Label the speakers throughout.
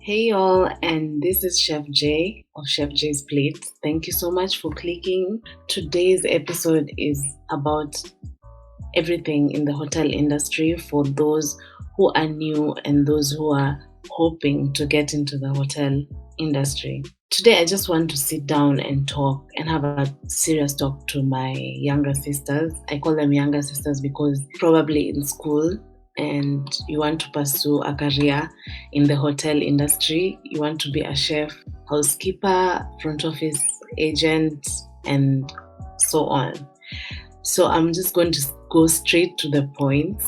Speaker 1: Hey y'all, and this is Chef J of Chef J's Plate. Thank you so much for clicking. Today's episode is about everything in the hotel industry for those who are new and those who are hoping to get into the hotel industry. Today, I just want to sit down and talk and have a serious talk to my younger sisters. I call them younger sisters because probably in school and you want to pursue a career in the hotel industry. You want to be a chef, housekeeper, front office agent, and so on. So I'm just going to go straight to the point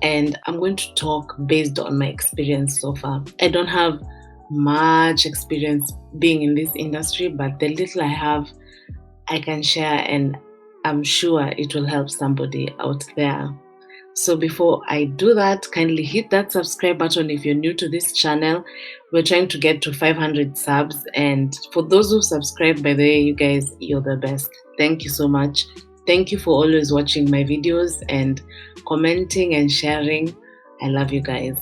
Speaker 1: and I'm going to talk based on my experience so far. I don't have much experience being in this industry, but the little I have, I can share, and I'm sure it will help somebody out there. So before I do that, kindly hit that subscribe button if you're new to this channel. We're trying to get to 500 subs, and for those who subscribe, by the way, you guys, you're the best. Thank you so much. Thank you for always watching my videos and commenting and sharing. I love you guys.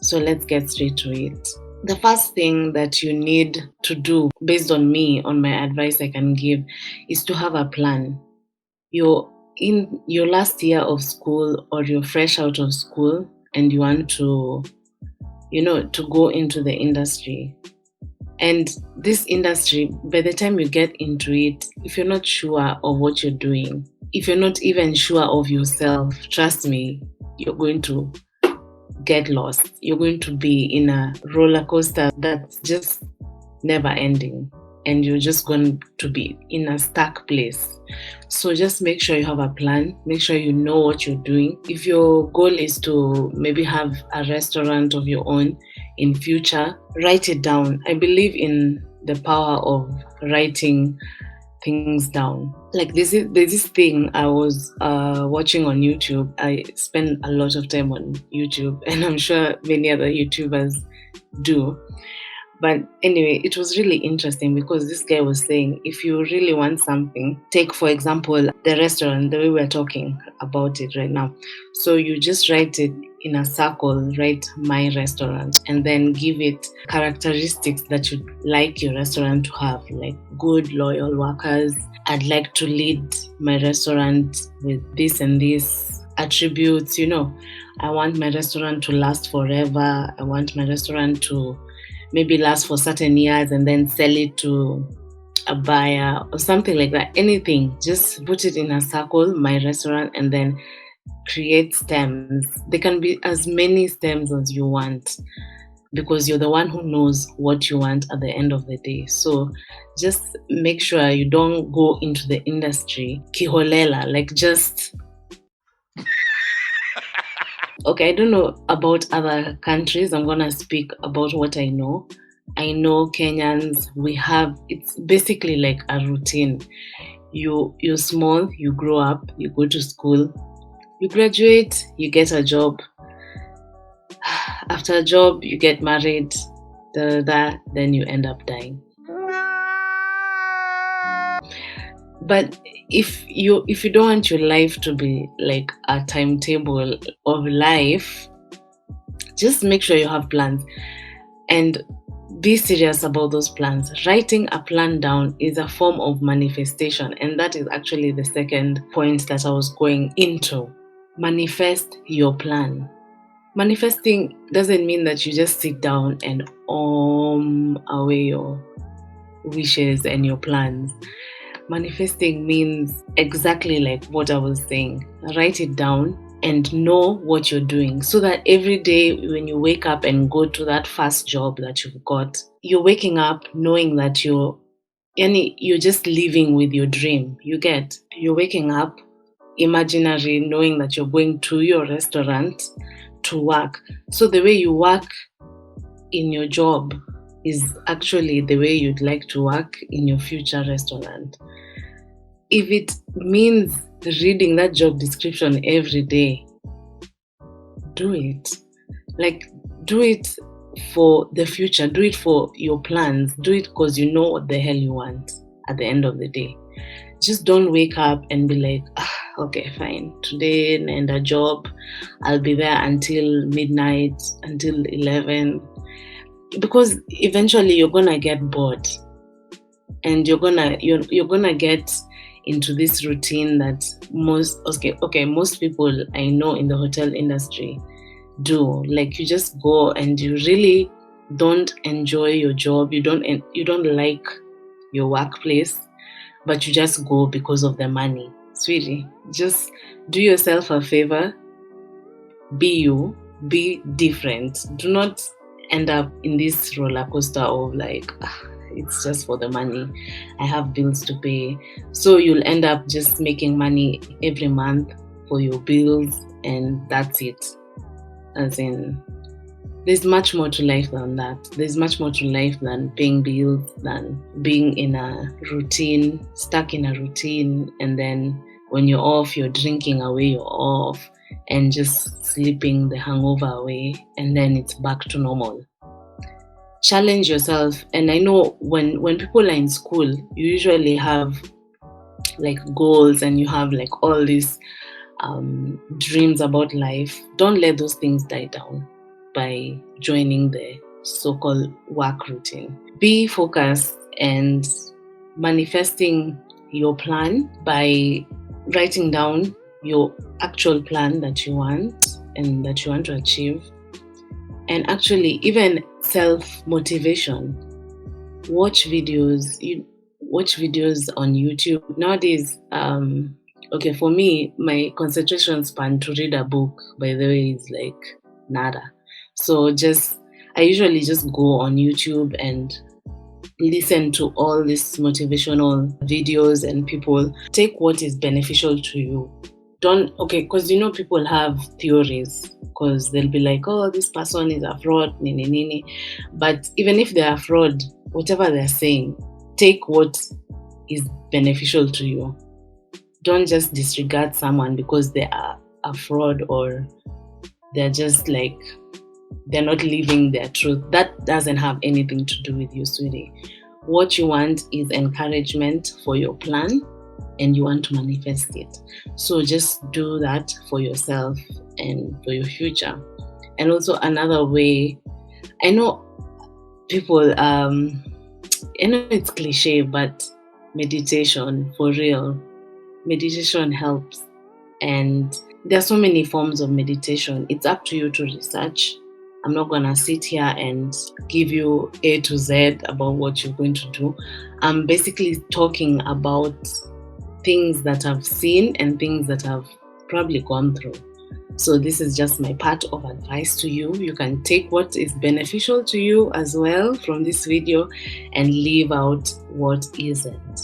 Speaker 1: So let's get straight to it. The first thing that you need to do, based on me, on my advice I can give, is to have a plan. You're in your last year of school or you're fresh out of school and you want to, to go into the industry. And this industry, by the time you get into it, if you're not sure of what you're doing, if you're not even sure of yourself, trust me, you're going to get lost. You're going to be in a roller coaster that's just never ending, and you're just going to be in a stuck place. So just make sure you have a plan. Make sure you know what you're doing. If your goal is to maybe have a restaurant of your own in future, write it down. I believe in the power of writing things down. Like there's this thing I was watching on YouTube. I spend a lot of time on YouTube, and I'm sure many other YouTubers do. But anyway, it was really interesting because this guy was saying, if you really want something, take, for example, the restaurant, the way we're talking about it right now. So you just write it in a circle, write my restaurant, and then give it characteristics that you'd like your restaurant to have, like good, loyal workers. I'd like to lead my restaurant with this and this attributes, I want my restaurant to last forever. I want my restaurant to maybe last for certain years and then sell it to a buyer or something like that. Anything, just put it in a circle, my restaurant, and then create stems. They can be as many stems as you want because you're the one who knows what you want at the end of the day. So just make sure you don't go into the industry kiholela, like just okay, I don't know about other countries. I'm gonna speak about what I know. I know Kenyans, it's basically like a routine. You're small, you grow up, you go to school, you graduate, you get a job. After a job, you get married, then you end up dying. But if you don't want your life to be like a timetable of life, just make sure you have plans and be serious about those plans. Writing a plan down is a form of manifestation, and that is actually the second point that I was going into. Manifest your plan. Manifesting doesn't mean that you just sit down and away your wishes and your plans. Manifesting means exactly like what I was saying. Write it down and know what you're doing so that every day when you wake up and go to that first job that you've got, you're waking up knowing that you're just living with your dream. You're waking up imaginary, knowing that you're going to your restaurant to work. So the way you work in your job is actually the way you'd like to work in your future restaurant. If it means reading that job description every day, do it. Like, do it for the future. Do it for your plans. Do it because you know what the hell you want at the end of the day. Just don't wake up and be like, okay, fine. Today, and a job, I'll be there until midnight, until 11. because eventually you're gonna get bored, and you're gonna get into this routine that most people I know in the hotel industry do. Like, you just go and you really don't enjoy your job, you don't like your workplace, but you just go because of the money. Sweetie, just do yourself a favor, be you, be different. Do not end up in this roller coaster of like, it's just for the money, I have bills to pay. So you'll end up just making money every month for your bills, and that's it. As in, there's much more to life than that. There's much more to life than paying bills, than being in a routine, stuck in a routine, and then when you're off, you're drinking away your off and just sleeping the hangover away, and then it's back to normal. Challenge yourself. And I know when people are in school, you usually have like goals, and you have like all these dreams about life. Don't let those things die down by joining the so-called work routine. Be focused and manifesting your plan by writing down your actual plan that you want and that you want to achieve. And actually, even self-motivation. Watch videos on YouTube. Nowadays, for me, my concentration span to read a book, by the way, is like nada. So I usually just go on YouTube and listen to all these motivational videos, and people take what is beneficial to you. Because people have theories, because they'll be like, oh, this person is a fraud, nini. But even if they're a fraud, whatever they're saying, take what is beneficial to you. Don't just disregard someone because they are a fraud, or they're just like, they're not living their truth. That doesn't have anything to do with you, sweetie. What you want is encouragement for your plan, and you want to manifest it. So just do that for yourself and for your future. And also another way, I know people, I know it's cliche, but meditation, for real. Meditation helps. And there are so many forms of meditation. It's up to you to research. I'm not going to sit here and give you A to Z about what you're going to do. I'm basically talking about things that I've seen and things that I've probably gone through. So this is just my part of advice to you. You can take what is beneficial to you as well from this video and leave out what isn't.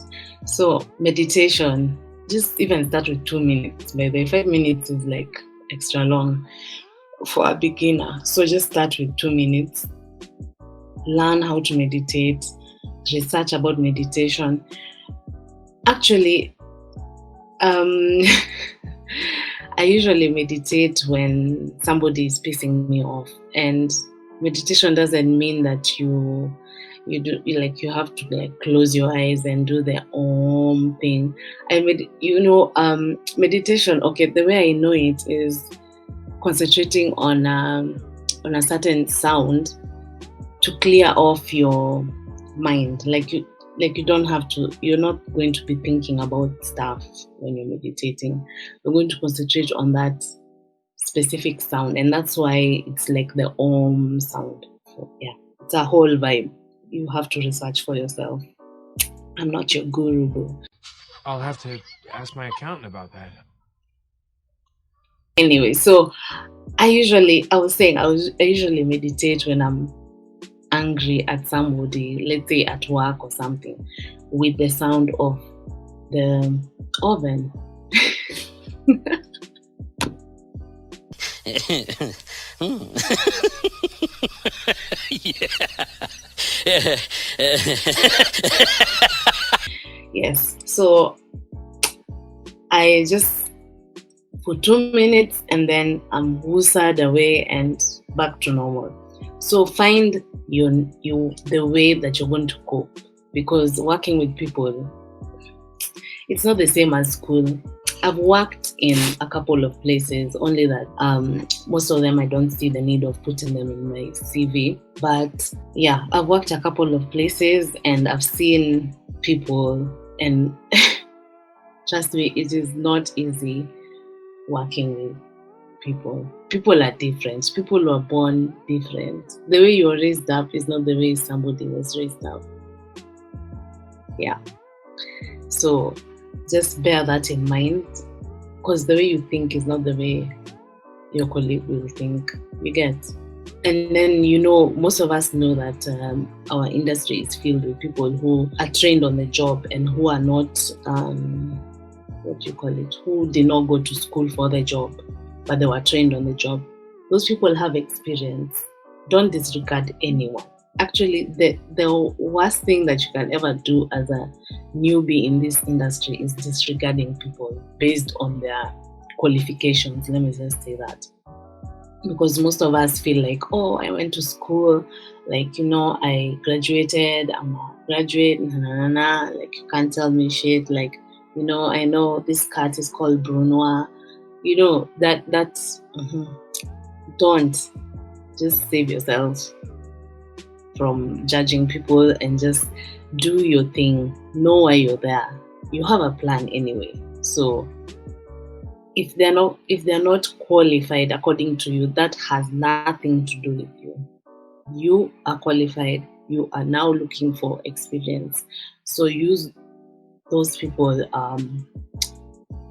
Speaker 1: So meditation, just even start with 2 minutes. By the way, 5 minutes is like extra long for a beginner. So just start with 2 minutes. Learn how to meditate. Research about meditation. Actually, I usually meditate when somebody is pissing me off, and meditation doesn't mean that you have to like close your eyes and do the thing. Meditation. Okay, the way I know it is concentrating on a certain sound to clear off your mind. You don't have to, you're not going to be thinking about stuff when you're meditating. You're going to concentrate on that specific sound, and that's why it's like the sound. So yeah, it's a whole vibe. You have to research for yourself. I'm not your guru, bro.
Speaker 2: I'll have to ask my accountant about that.
Speaker 1: Anyway, so I usually meditate when I'm angry at somebody, let's say at work or something, with the sound of the oven. Yes, so I just for 2 minutes, and then I'm woosaed away and back to normal. So find the way that you're going to cope, because working with people, it's not the same as school. I've worked in a couple of places, only that most of them I don't see the need of putting them in my CV. But yeah, I've worked a couple of places and I've seen people, and trust me, it is not easy working with people. People are different. People were born different. The way you're raised up is not the way somebody was raised up. Yeah. So just bear that in mind, because the way you think is not the way your colleague will think. You get. And then, most of us know that our industry is filled with people who are trained on the job and who are not, who did not go to school for the job, but they were trained on the job. Those people have experience. Don't disregard anyone. Actually, the worst thing that you can ever do as a newbie in this industry is disregarding people based on their qualifications. Let me just say that. Because most of us feel like, oh, I went to school, like, I graduated, I'm a graduate, like, you can't tell me shit, like, I know this cat is called Brunois, that's, don't, just save yourself from judging people and just do your thing, know why you're there. You have a plan anyway, so if they're not qualified according to you, that has nothing to do with you. You are qualified. You are now looking for experience. So use those people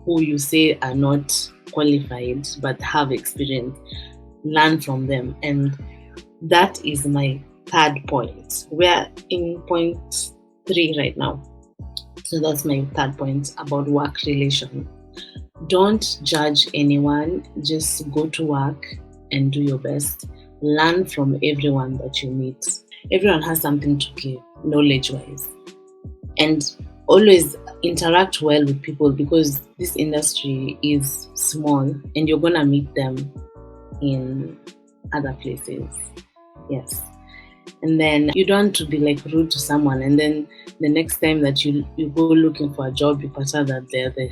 Speaker 1: who you say are not qualified but have experience. Learn from them. And that is my third point. We're in point 3 right now. So that's my third point about work relation. Don't judge anyone. Just go to work and do your best. Learn from everyone that you meet. Everyone has something to give, knowledge-wise. And always interact well with people, because this industry is small and you're going to meet them in other places. Yes. And then you don't want to be like rude to someone, and then the next time that you go looking for a job, you find out that they're the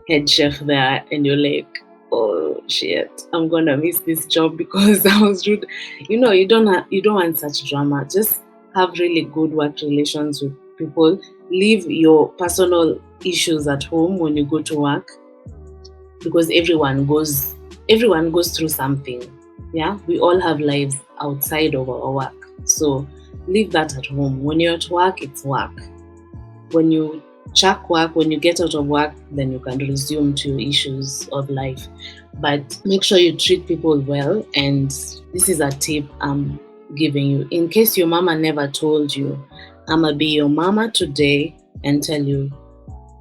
Speaker 1: head chef there, and you're like, oh shit, I'm gonna miss this job because I was rude. You don't want such drama. Just have really good work relations with people. Leave your personal issues at home when you go to work, because everyone goes through something. Yeah, we all have lives outside of our work, so leave that at home. When you're at work, it's work. When you check work, when you get out of work, then you can resume to your issues of life. But make sure you treat people well. And this is a tip I'm giving you. In case your mama never told you, I'm gonna be your mama today and tell you,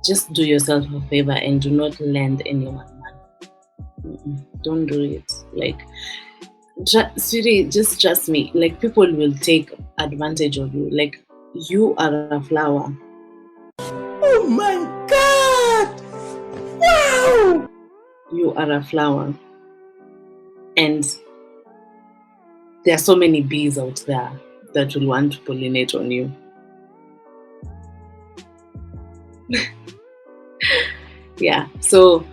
Speaker 1: just do yourself a favor and do not lend anyone money. Don't do it. Like, sweetie, just trust me. Like, people will take advantage of you. Like, you are a flower.
Speaker 3: Oh my God! Wow!
Speaker 1: You are a flower. And there are so many bees out there that will want to pollinate on you. Yeah, so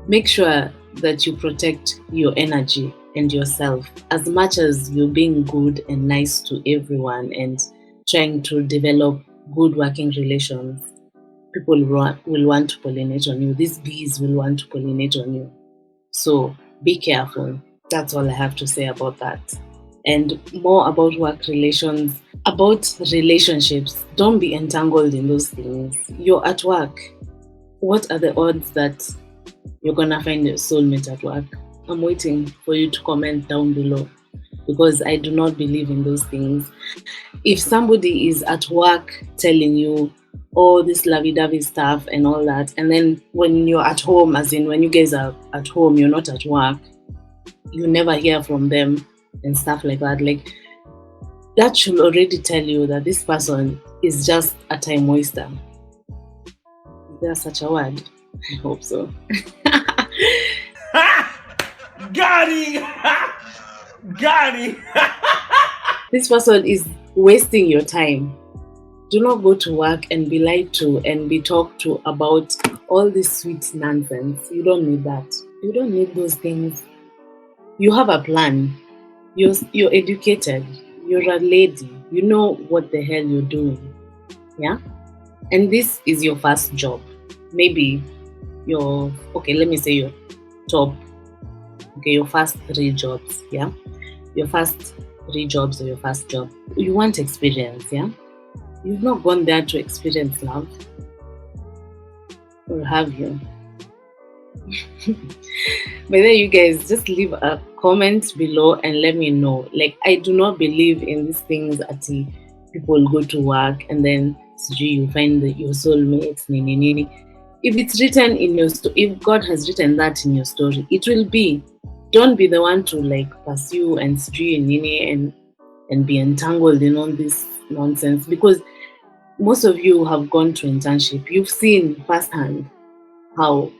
Speaker 1: make sure that you protect your energy and yourself as much as you're being good and nice to everyone and trying to develop good working relations. People will want to pollinate on you. These bees will want to pollinate on you. So be careful. That's all I have to say about that. And more about work relations, about relationships. Don't be entangled in those things. You're at work. What are the odds that you're going to find your soulmate at work? I'm waiting for you to comment down below, because I do not believe in those things. If somebody is at work telling you all this lovey-dovey stuff and all that, and then when you're at home, as in when you guys are at home, you're not at work, you never hear from them and stuff like that, like, that should already tell you that this person is just a time waster. Is there such a word? I hope so.
Speaker 3: Got it! Got it!
Speaker 1: This person is wasting your time. Do not go to work and be lied to and be talked to about all this sweet nonsense. You don't need that. You don't need those things. You have a plan. You're educated. You're a lady. You know what the hell you're doing. Yeah? And this is your first job. Maybe let me say your top, your first 3 jobs. Yeah? Your first 3 jobs or your first job. You want experience. Yeah? You've not gone there to experience love. Or have you? But then you guys just leave a comment below and let me know. Like, I do not believe in these things that people go to work and then you find your soulmates. If it's written in your if God has written that in your story, it will be. Don't be the one to like pursue and and be entangled in all this nonsense, because most of you have gone to internship. You've seen firsthand how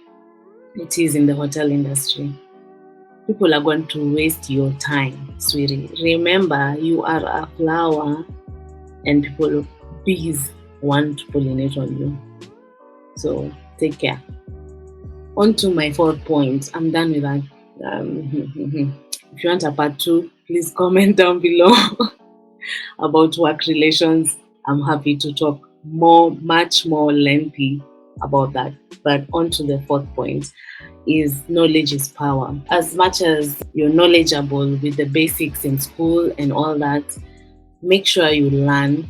Speaker 1: it is in the hotel industry. People are going to waste your time, sweetie. Remember, you are a flower and bees want to pollinate on you. So take care. On to my 4th point. I'm done with that. If you want a part 2, please comment down below about work relations. I'm happy to talk much more lengthy about that. But on to the 4th point is knowledge is power. As much as you're knowledgeable with the basics in school and all that, make sure you learn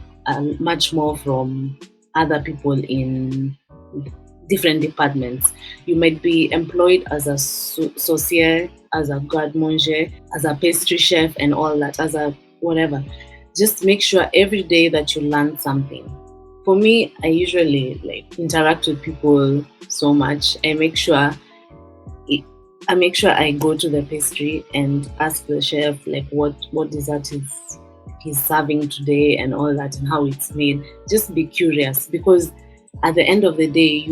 Speaker 1: much more from other people in different departments. You might be employed as a saucier, as a garde manger, as a pastry chef and all that, as a whatever. Just make sure every day that you learn something. For me, I usually interact with people so much. I make sure I go to the pastry and ask the chef what dessert he's serving today and all that and how it's made. Just be curious, because at the end of the day,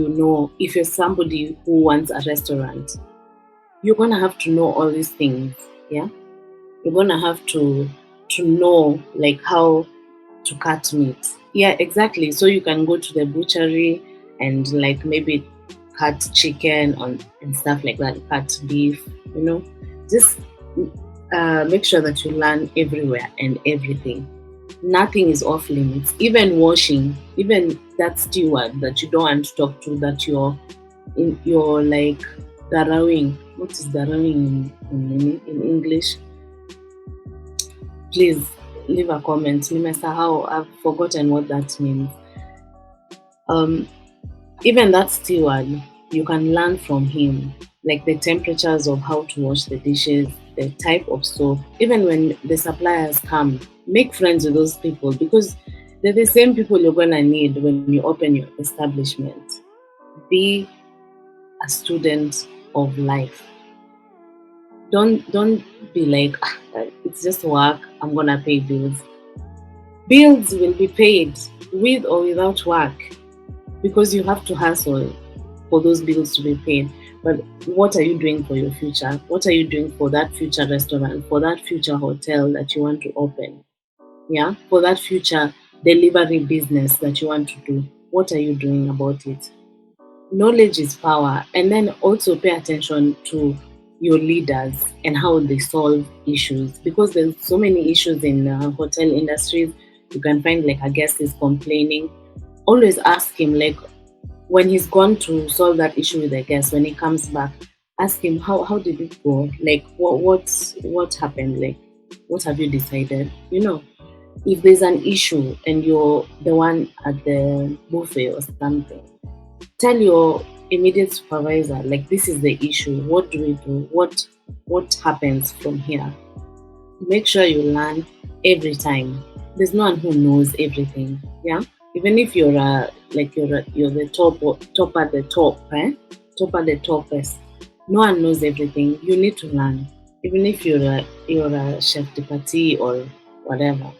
Speaker 1: if you're somebody who wants a restaurant, you're gonna have to know all these things. Yeah, you're gonna have to know how to cut meat. Yeah, exactly. So you can go to the butchery and maybe cut chicken and stuff like that, cut beef, just make sure that you learn everywhere and everything. Nothing is off limits. Even washing, even that steward that you don't want to talk to, that you're darawing. What is darawing in English? Please leave a comment. Nimesahau, I've forgotten what that means. Even that steward, you can learn from him, like the temperatures of how to wash the dishes, the type of soap. Even when the suppliers come, make friends with those people, because they're the same people you're gonna need when you open your establishment. Be a student of life. Don't be like, it's just work, I'm gonna pay bills. Bills will be paid with or without work, because you have to hustle for those bills to be paid. But what are you doing for your future? What are you doing for that future restaurant, for that future hotel that you want to open? Yeah, for that future delivery business that you want to do. What are you doing about it? Knowledge is power. And then also pay attention to your leaders and how they solve issues, because there's so many issues in hotel industries. You can find a guest is complaining. Always ask him, when he's gone to solve that issue with the guest, when he comes back, ask him how did it go? What happened? What have you decided? If there's an issue and you're the one at the buffet or something, tell your immediate supervisor, this is the issue. What do we do? What happens from here? Make sure you learn every time. There's no one who knows everything. Yeah. Even if you're the top at the top, top at the topest, no one knows everything. You need to learn. Even if you're a chef de partie or whatever,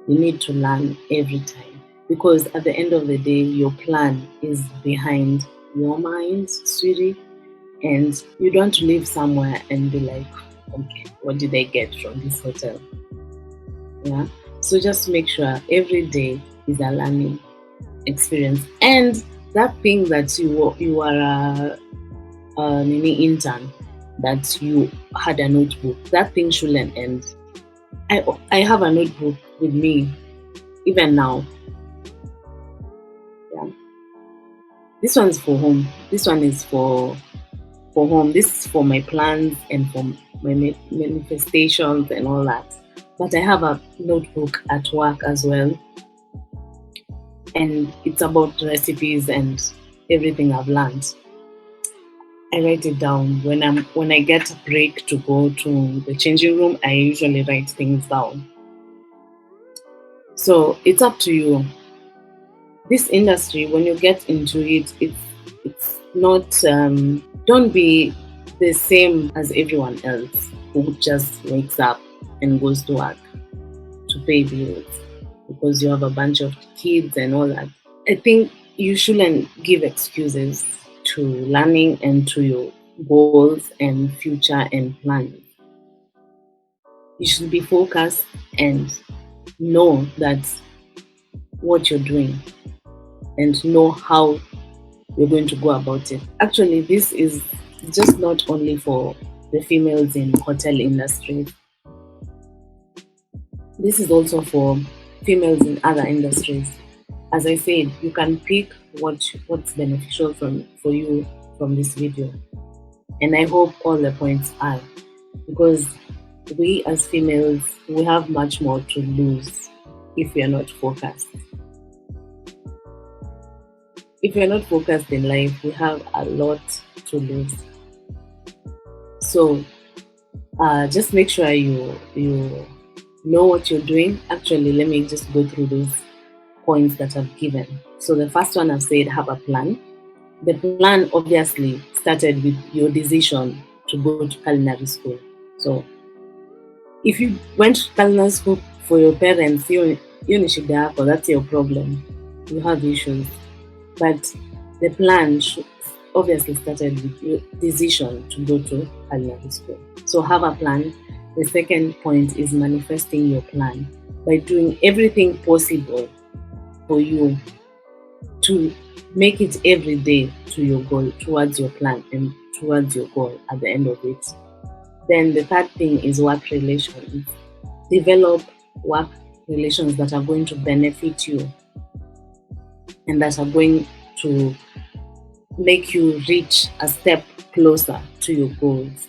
Speaker 1: you need to learn every time, because at the end of the day, your plan is behind your mind, sweetie, and you don't live somewhere and be like, okay, what did I get from this hotel? Yeah. So just make sure every day is a learning experience. And that thing that you are a mini intern, that you had a notebook, that thing shouldn't end. I have a notebook with me even now. Yeah. This one's for home. This one is for home. This is for my plans and for my manifestations and all that. But I have a notebook at work as well, and it's about recipes and everything I've learned. I write it down when I get a break to go to the changing room. I usually write things down. So it's up to you. This industry, when you get into it, it's not. Don't be the same as everyone else who just wakes up and goes to work to pay bills because you have a bunch of kids and all that. I think you shouldn't give excuses to learning and to your goals and future and plans. You should be focused and know that what you're doing and know how you're going to go about it. Actually, this is just not only for the females in hotel industry. This is also for females in other industries. As I said, you can pick what's beneficial for you from this video. And I hope all the points are, because we as females, we have much more to lose if we are not focused. If you're not focused in life, we have a lot to lose. So just make sure you know what you're doing. Actually, let me just go through those points that I've given. So the first one I've said, have a plan. The plan obviously started with your decision to go to culinary school. So if you went to culinary school for your parents, that's your problem. You have issues. But the plan obviously started with your decision to go to culinary school. So have a plan. The second point is manifesting your plan by doing everything possible for you to make it every day to your goal, towards your plan and towards your goal at the end of it. Then the third thing is work relations. Develop work relations that are going to benefit you and that are going to make you reach a step closer to your goals.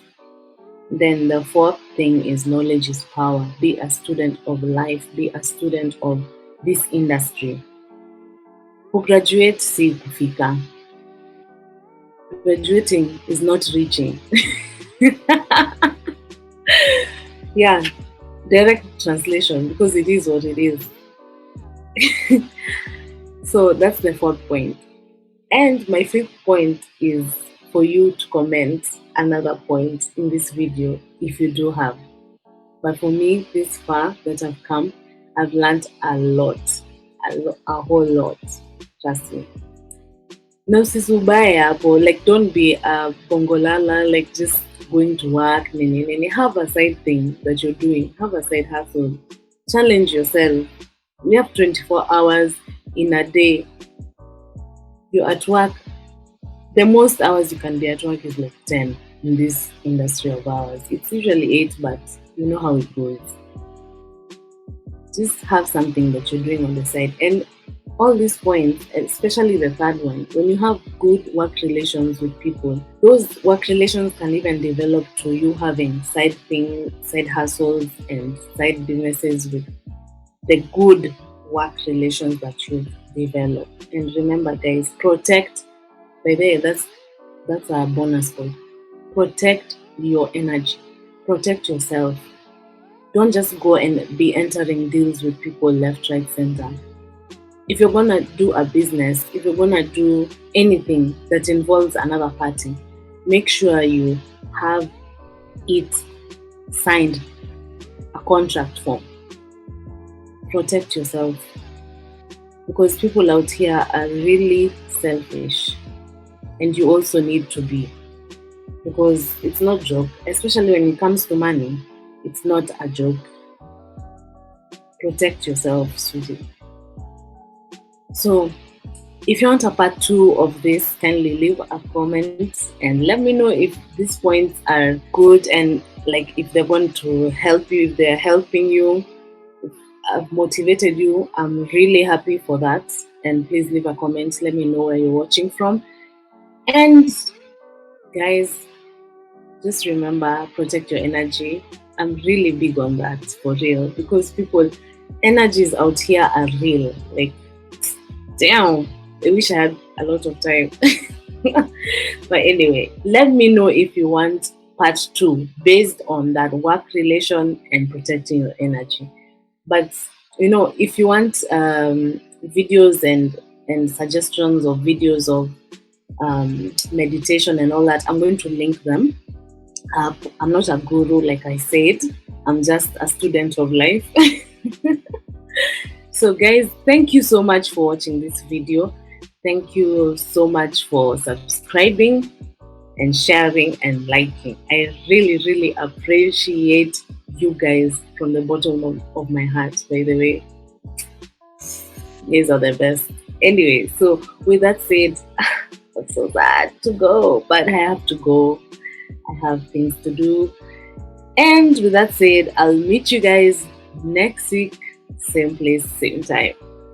Speaker 1: Then the fourth thing is knowledge is power. Be a student of life. Be a student of this industry. Kugraduate si kufika. Graduating is not reaching. Yeah, direct translation, because it is what it is. So that's the fourth point. And my fifth point is for you to comment another point in this video if you do have. But for me, this far that I've come, I've learned a lot, a whole lot. Trust me. No, sisubaya, like don't be a bongolala, like just going to work. Have a side thing that you're doing. Have a side hustle. Challenge yourself. We have 24 hours in a day. You're at work. The most hours you can be at work is like 10 in this industry of ours. It's usually 8, but you know how it goes. Just have something that you're doing on the side. And all these points, especially the third one, when you have good work relations with people, those work relations can even develop to you having side things, side hustles, and side businesses with the good work relations that you develop. And remember, guys, protect. By the way, that's a bonus point. Protect your energy. Protect yourself. Don't just go and be entering deals with people left, right, center. If you're gonna do a business, if you're gonna do anything that involves another party, make sure you have it signed, a contract form. Protect yourself, because people out here are really selfish, and you also need to be, because it's not a joke, especially when it comes to money. It's not a joke. Protect yourself, sweetie. So if you want a part 2 of this, kindly leave a comment and let me know if these points are good, and like if they want to help you, if they're helping you, if I've motivated you. I'm really happy for that. And please leave a comment, let me know where you're watching from. And guys, just remember, protect your energy. I'm really big on that, for real, because people energies out here are real. Like, damn, I wish I had a lot of time. But anyway, let me know if you want part 2 based on that work relation and protecting your energy. But if you want videos and suggestions of videos of meditation and all that, I'm going to link them up. I'm not a guru, like I said. I'm just a student of life. So guys, thank you so much for watching this video. Thank you so much for subscribing and sharing and liking. I really appreciate you guys from the bottom of my heart, by the way. These are the best. Anyway, so with that said, I'm so sad to go, but I have to go. I have things to do. And with that said, I'll meet you guys next week, same place, same time.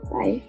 Speaker 1: Bye.